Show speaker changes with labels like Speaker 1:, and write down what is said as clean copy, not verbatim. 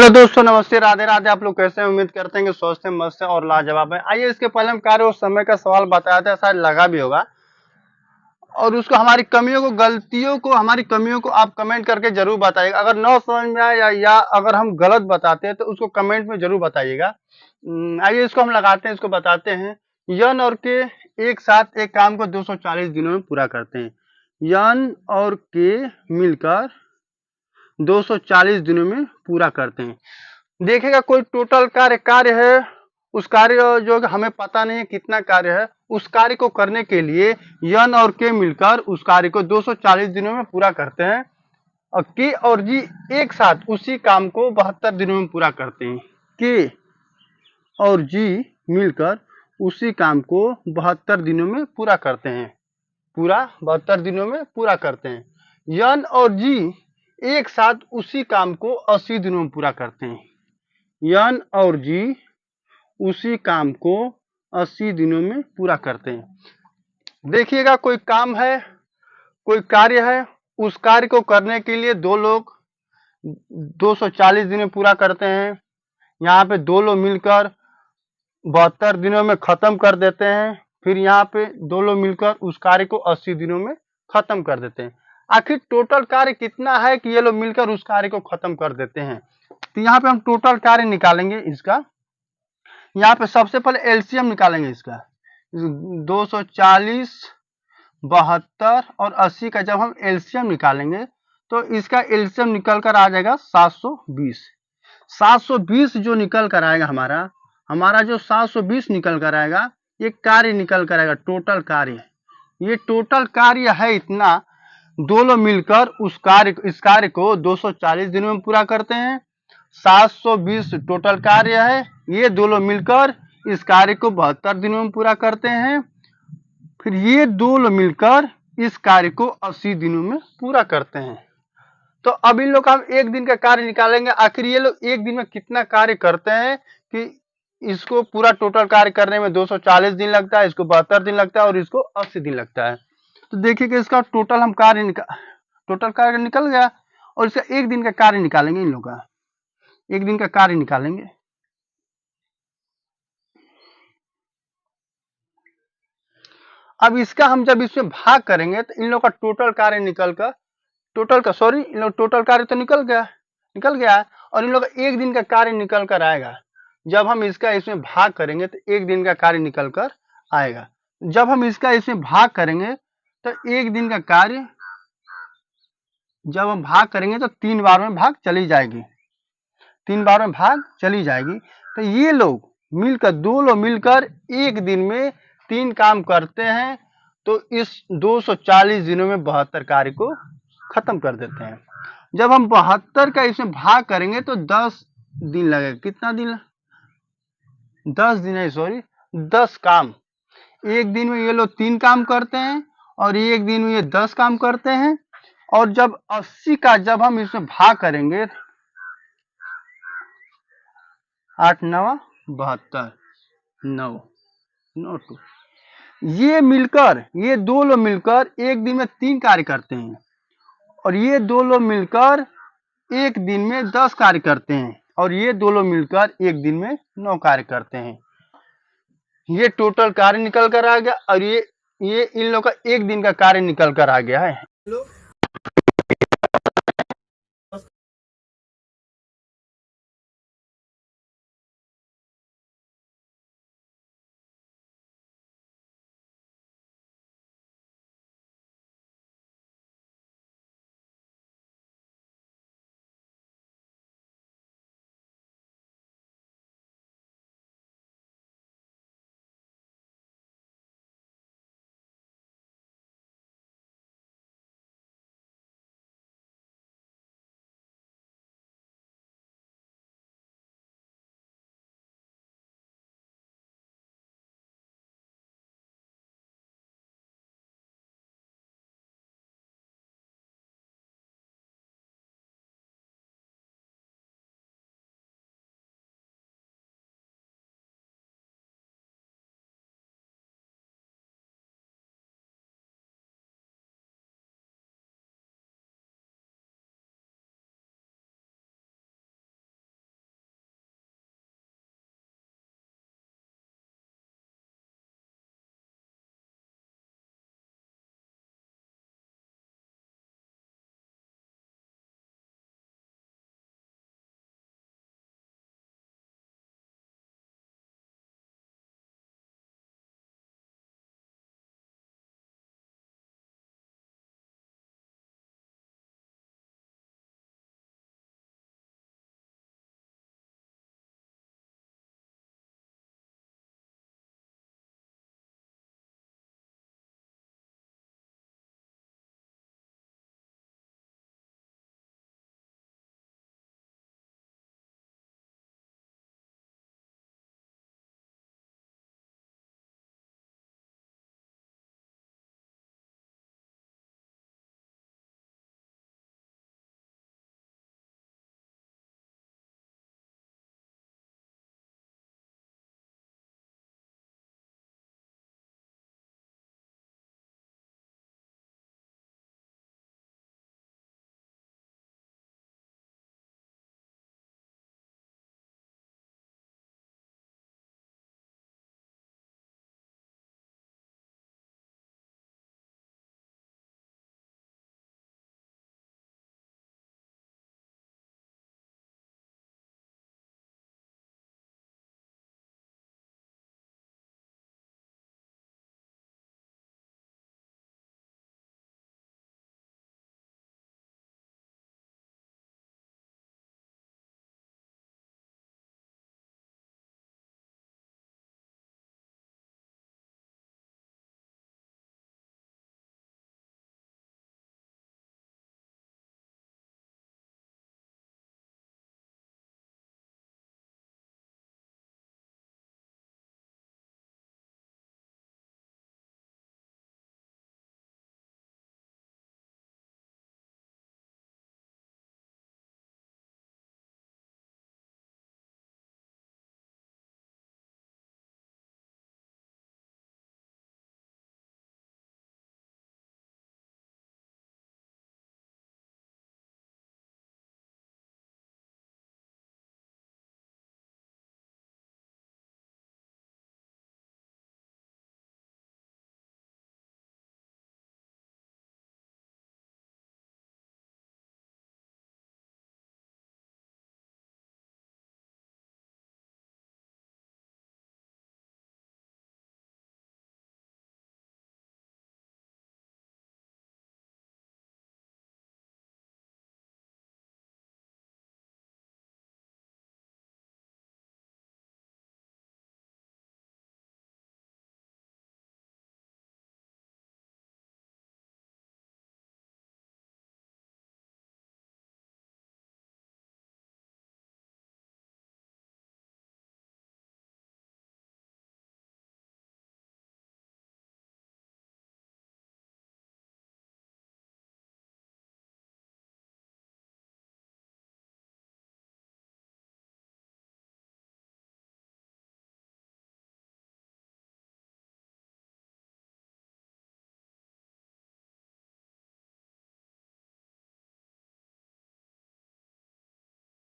Speaker 1: Hello दोस्तों, नमस्ते, राधे राधे। आप लोग कैसे हैं? उम्मीद करते हैं कि स्वस्थ हैं, मस्त हैं और लाजवाब है। आइए इसके पहले हम कार्य और समय का सवाल बताया था, शायद लगा भी होगा। और उसको हमारी कमियों को, गलतियों को, हमारी कमियों को आप कमेंट करके जरूर बताइएगा। अगर न समझ में आए या अगर हम गलत बताते हैं तो उसको कमेंट में जरूर बताइएगा। आइए इसको हम लगाते हैं, इसको बताते हैं। यन और के एक साथ एक काम को 240 दिनों में पूरा करते हैं। यन और के मिलकर 240 दिनों में पूरा करते हैं। देखिएगा कोई टोटल कार्य है, उस कार्य जो हमें पता नहीं है कितना कार्य है, उस कार्य को करने के लिए यन और के मिलकर उस कार्य को 240 दिनों में पूरा करते हैं। और के और जी एक साथ उसी काम को 72 दिनों में पूरा करते हैं। के और जी मिलकर उसी काम को 72 दिनों में पूरा करते हैं। पूरा 72 दिनों में पूरा करते हैं। यन और जी एक साथ उसी काम को 80 दिनों में पूरा करते हैं। यन और जी उसी काम को 80 दिनों में पूरा करते हैं। देखिएगा कोई काम है, कोई कार्य है, उस कार्य को करने के लिए दो लोग 240 दिन में पूरा करते हैं। यहाँ पे दो लोग मिलकर 72 दिनों में खत्म कर देते हैं। फिर यहाँ पे दो लोग मिलकर उस कार्य को 80 दिनों में खत्म कर देते हैं। आखिर टोटल कार्य कितना है कि ये लोग मिलकर उस कार्य को खत्म कर देते हैं? तो यहाँ पे हम टोटल कार्य निकालेंगे इसका। यहाँ पे सबसे पहले एलसीएम निकालेंगे इसका। 240, 72 और 80 का जब हम एलसीएम निकालेंगे तो इसका एलसीएम निकल कर आ जाएगा 720। 720 जो निकल कर आएगा हमारा जो 720 निकल कर आएगा, ये कार्य निकल कर आएगा, टोटल कार्य। ये टोटल कार्य है इतना। दो लोग मिलकर इस कार्य को 240 दिनों में पूरा करते हैं। 720 टोटल कार्य है। ये दो लोग मिलकर इस कार्य को 72 दिनों में पूरा करते हैं। फिर ये दो लोग मिलकर इस कार्य को 80 दिनों में पूरा करते हैं। तो अब इन लोग का हम एक दिन का कार्य निकालेंगे। आखिर ये लोग एक दिन में कितना कार्य करते हैं कि इसको पूरा टोटल कार्य करने में 240 दिन लगता है, इसको 72 दिन लगता है और इसको 80 दिन लगता है। तो देखिए कि इसका टोटल हम टोटल कार्य निकल गया और इसका एक दिन का कार्य निकालेंगे। इन लोग का एक दिन का कार्य निकालेंगे। अब इसका हम जब इसमें भाग करेंगे तो इन लोग का टोटल कार्य इन लोग टोटल कार्य तो निकल गया और इन लोग का एक दिन का कार्य निकल कर आएगा। जब हम इसका इसमें भाग करेंगे तो एक दिन का कार्य निकल कर आएगा। जब हम इसका इसमें भाग करेंगे तो एक दिन का कार्य, जब हम भाग करेंगे तो 3 बार में भाग चली जाएगी। 3 बार में भाग चली जाएगी। तो ये लोग मिलकर, दो लोग मिलकर एक दिन में 3 काम करते हैं। तो इस 240 दिनों में 72 कार्य को खत्म कर देते हैं। जब हम 72 का इसमें भाग करेंगे तो 10 दिन लगेगा। कितना दिन? 10 दिन है, सॉरी 10 काम। एक दिन में ये लोग 3 काम करते हैं और एक दिन में ये 10 काम करते हैं। और जब 80 का जब हम इसमें भाग करेंगे, 8 9 72 9 9 2, ये मिलकर, ये दो लोग मिलकर एक दिन में 3 कार्य करते हैं और ये दो लोग मिलकर एक दिन में 10 कार्य करते हैं और ये दो लोग मिलकर एक दिन में 9 कार्य करते हैं। ये टोटल कार्य निकल कर आ गया और ये इन लोग का एक दिन का कार्य निकल कर आ गया है।